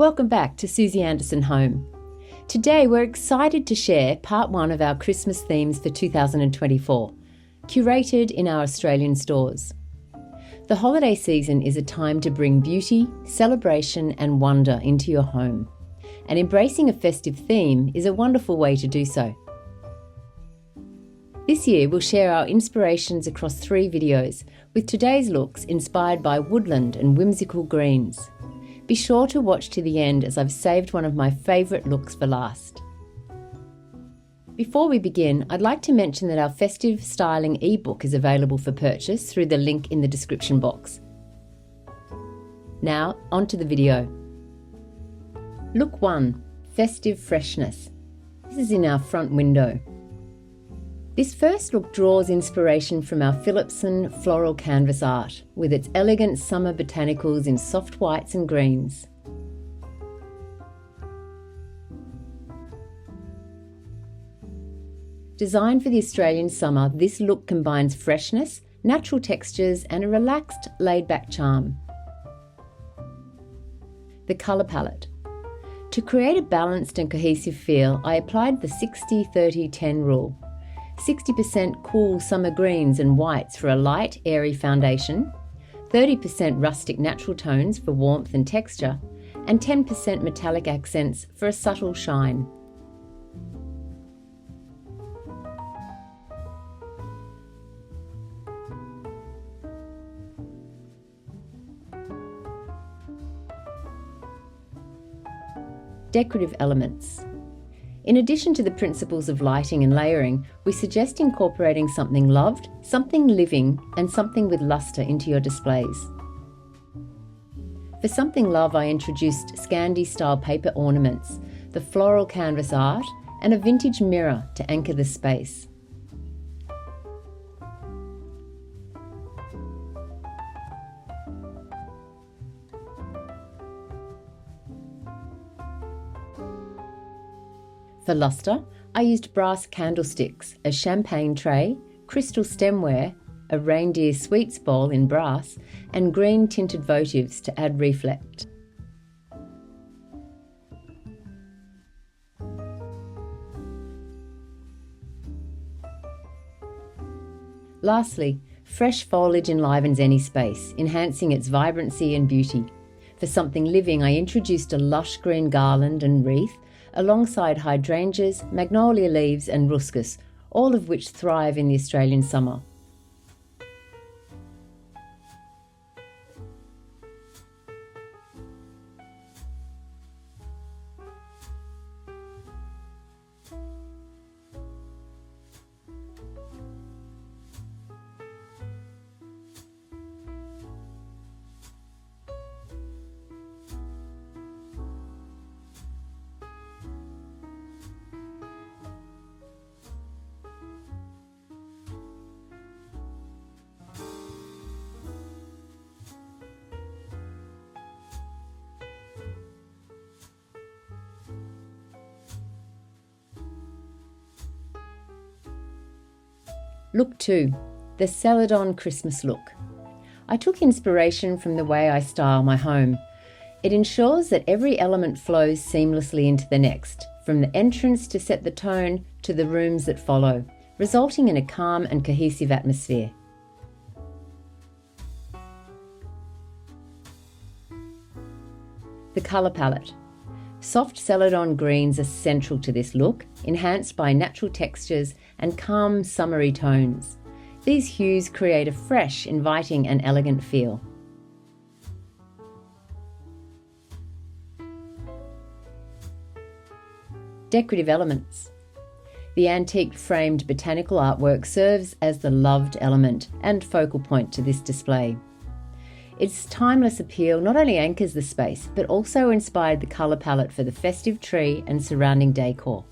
Welcome back to Suzie Anderson Home. Today we're excited to share part 1 of our Christmas themes for 2024, curated in our Australian stores. The holiday season is a time to bring beauty, celebration and wonder into your home, and embracing a festive theme is a wonderful way to do so. This year we'll share our inspirations across 3 videos, with today's looks inspired by Woodland and Whimsical greens. Be sure to watch to the end as I've saved one of my favourite looks for last. Before we begin, I'd like to mention that our Festive Styling ebook is available for purchase through the link in the description box. Now, onto the video. Look 1, Festive Freshness. This is in our front window. This first look draws inspiration from our Philipson floral canvas art, with its elegant summer botanicals in soft whites and greens. Designed for the Australian summer, this look combines freshness, natural textures and a relaxed, laid-back charm. The colour palette. To create a balanced and cohesive feel, I applied the 60-30-10 rule. 60% cool summer greens and whites for a light, airy foundation, 30% rustic natural tones for warmth and texture, and 10% metallic accents for a subtle shine. Decorative elements. In addition to the principles of lighting and layering, we suggest incorporating something loved, something living, and something with lustre into your displays. For something love, I introduced Scandi-style paper ornaments, the floral canvas art, and a vintage mirror to anchor the space. For lustre, I used brass candlesticks, a champagne tray, crystal stemware, a reindeer sweets bowl in brass, and green tinted votives to add reflect. Lastly, fresh foliage enlivens any space, enhancing its vibrancy and beauty. For something living, I introduced a lush green garland and wreath, alongside hydrangeas, magnolia leaves and ruscus, all of which thrive in the Australian summer. Look 2, the Celadon Christmas look. I took inspiration from the way I style my home. It ensures that every element flows seamlessly into the next, from the entrance to set the tone to the rooms that follow, resulting in a calm and cohesive atmosphere. The colour palette. Soft Celadon greens are central to this look, enhanced by natural textures and calm, summery tones. These hues create a fresh, inviting and elegant feel. Decorative elements. The antique framed botanical artwork serves as the loved element and focal point to this display. Its timeless appeal not only anchors the space, but also inspired the colour palette for the festive tree and surrounding decor.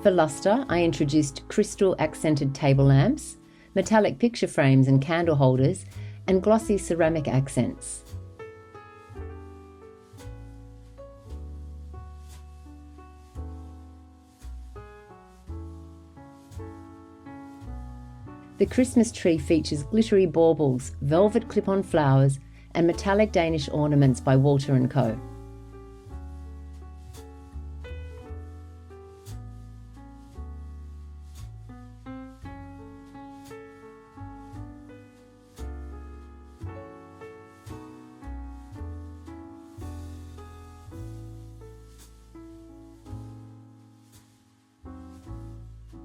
For lustre, I introduced crystal accented table lamps, metallic picture frames and candle holders, and glossy ceramic accents. The Christmas tree features glittery baubles, velvet clip-on flowers, and metallic Danish ornaments by Walter & Co.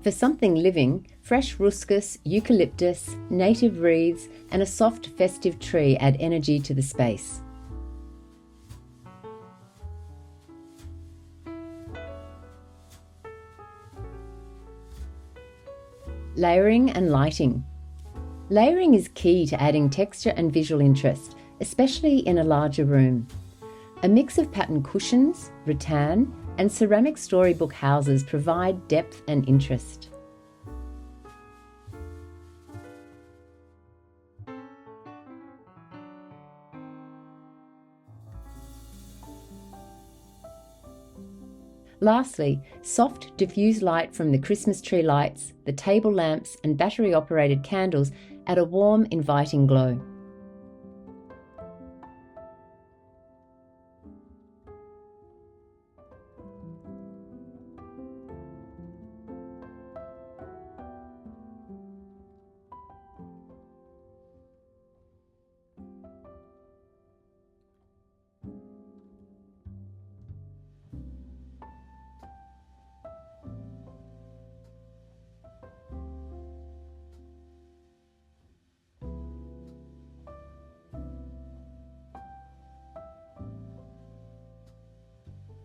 For something living, fresh ruscus, eucalyptus, native wreaths, and a soft festive tree add energy to the space. Layering and lighting. Layering is key to adding texture and visual interest, especially in a larger room. A mix of pattern cushions, rattan, and ceramic storybook houses provide depth and interest. Lastly, soft diffuse light from the Christmas tree lights, the table lamps and battery-operated candles add a warm, inviting glow.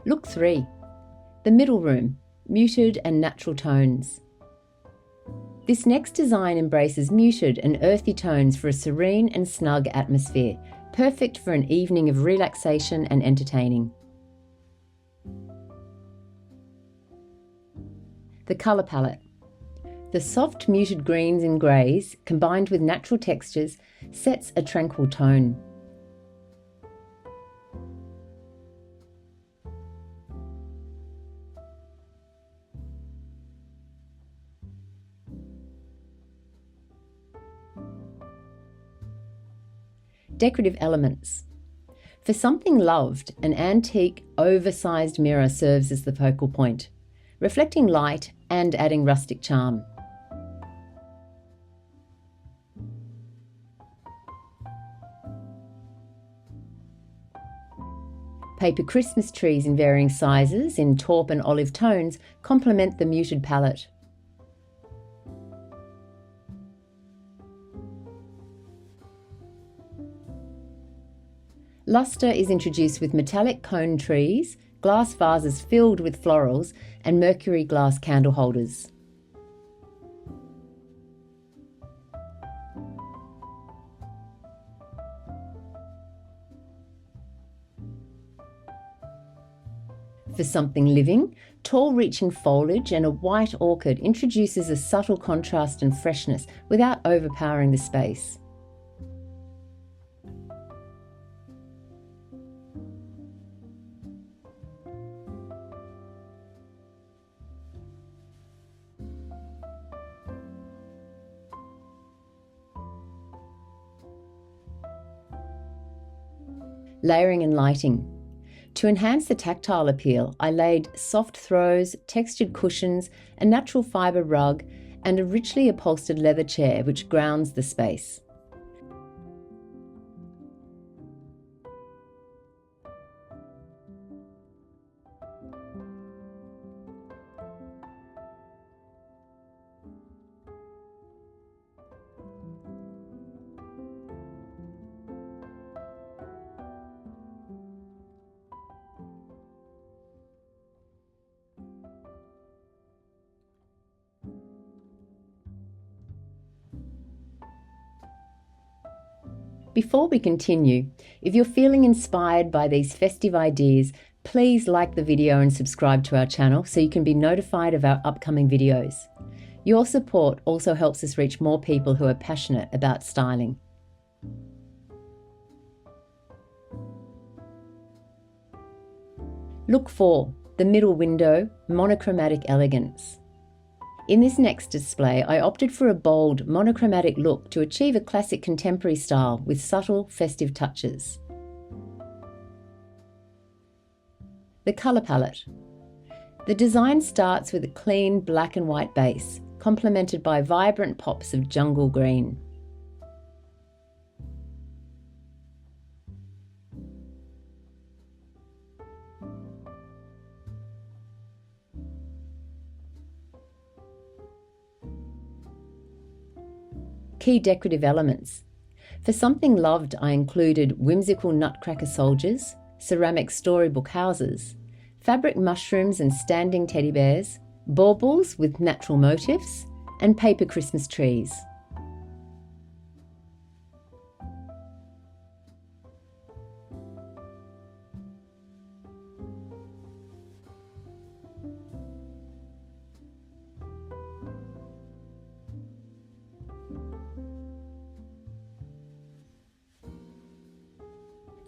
Look 3. The middle room, muted and natural tones. This next design embraces muted and earthy tones for a serene and snug atmosphere, perfect for an evening of relaxation and entertaining. The colour palette. The soft muted greens and greys, combined with natural textures, sets a tranquil tone. Decorative elements. For something loved, an antique, oversized mirror serves as the focal point, reflecting light and adding rustic charm. Paper Christmas trees in varying sizes in taupe and olive tones complement the muted palette. Lustre is introduced with metallic cone trees, glass vases filled with florals, and mercury glass candle holders. For something living, tall reaching foliage and a white orchid introduces a subtle contrast and freshness without overpowering the space. Layering and lighting. To enhance the tactile appeal, I laid soft throws, textured cushions, a natural fibre rug, and a richly upholstered leather chair which grounds the space. Before we continue, if you're feeling inspired by these festive ideas, please like the video and subscribe to our channel so you can be notified of our upcoming videos. Your support also helps us reach more people who are passionate about styling. Look 4, the middle window, Monochromatic Elegance. In this next display, I opted for a bold, monochromatic look to achieve a classic contemporary style with subtle, festive touches. The colour palette. The design starts with a clean black and white base, complemented by vibrant pops of jungle green. Key decorative elements. For something loved, I included whimsical nutcracker soldiers, ceramic storybook houses, fabric mushrooms and standing teddy bears, baubles with natural motifs, and paper Christmas trees.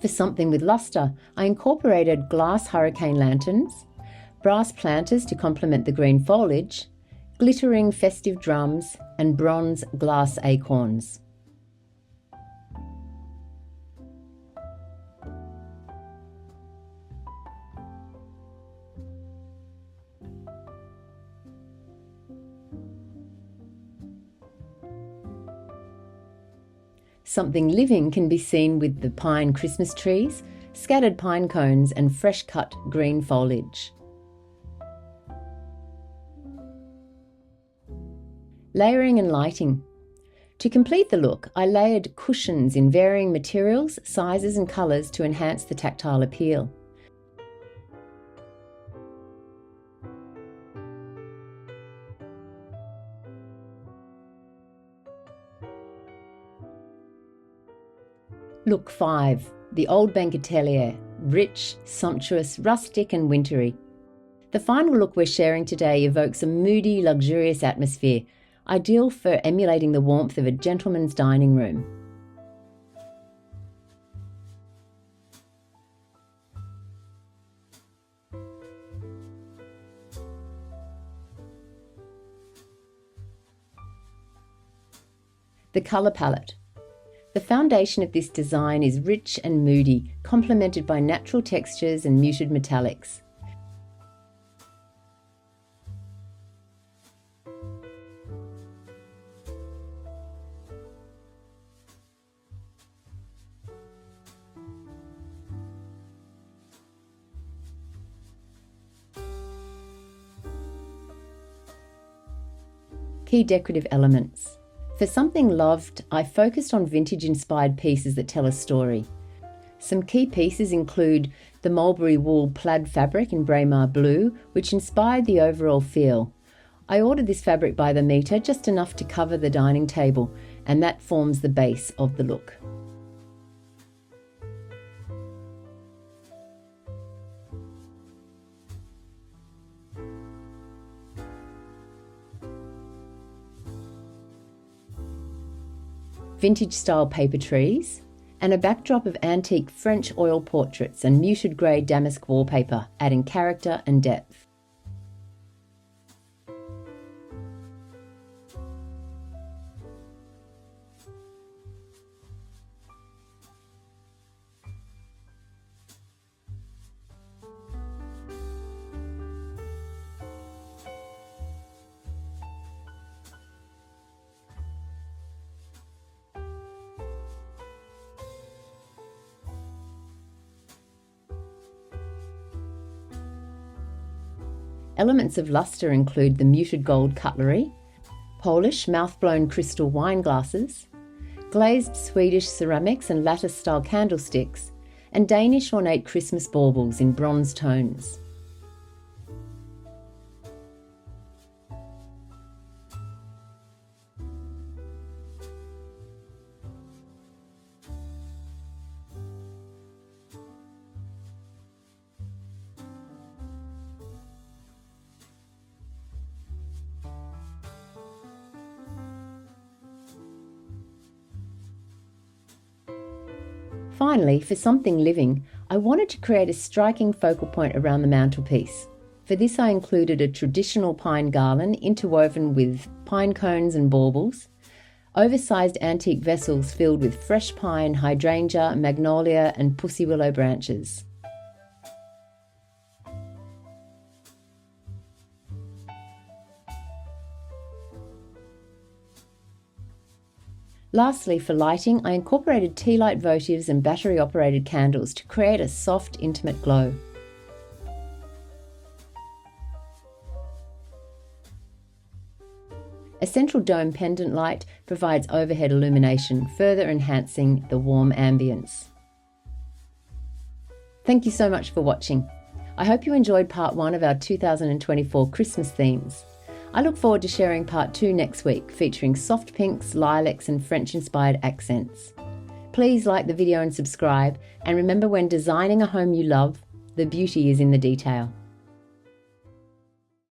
For something with lustre, I incorporated glass hurricane lanterns, brass planters to complement the green foliage, glittering festive drums, and bronze glass acorns. Something living can be seen with the pine Christmas trees, scattered pine cones, and fresh cut green foliage. Layering and lighting. To complete the look, I layered cushions in varying materials, sizes and colours to enhance the tactile appeal. Look 5. The Old Bank Atelier. Rich, sumptuous, rustic and wintry. The final look we're sharing today evokes a moody, luxurious atmosphere, ideal for emulating the warmth of a gentleman's dining room. The colour palette. The foundation of this design is rich and moody, complemented by natural textures and muted metallics. Key decorative elements. For something loved, I focused on vintage-inspired pieces that tell a story. Some key pieces include the mulberry wool plaid fabric in Braemar blue, which inspired the overall feel. I ordered this fabric by the metre, just enough to cover the dining table, and that forms the base of the look. Vintage-style paper trees, and a backdrop of antique French oil portraits and muted grey damask wallpaper, adding character and depth. Elements of lustre include the muted gold cutlery, Polish mouth-blown crystal wine glasses, glazed Swedish ceramics and lattice-style candlesticks, and Danish ornate Christmas baubles in bronze tones. Finally, for something living, I wanted to create a striking focal point around the mantelpiece. For this I included a traditional pine garland interwoven with pine cones and baubles, oversized antique vessels filled with fresh pine, hydrangea, magnolia and pussy willow branches. Lastly, for lighting, I incorporated tea light votives and battery-operated candles to create a soft, intimate glow. A central dome pendant light provides overhead illumination, further enhancing the warm ambience. Thank you so much for watching. I hope you enjoyed part 1 of our 2024 Christmas themes. I look forward to sharing part 2 next week, featuring soft pinks, lilacs and French-inspired accents. Please like the video and subscribe, and remember, when designing a home you love, the beauty is in the detail.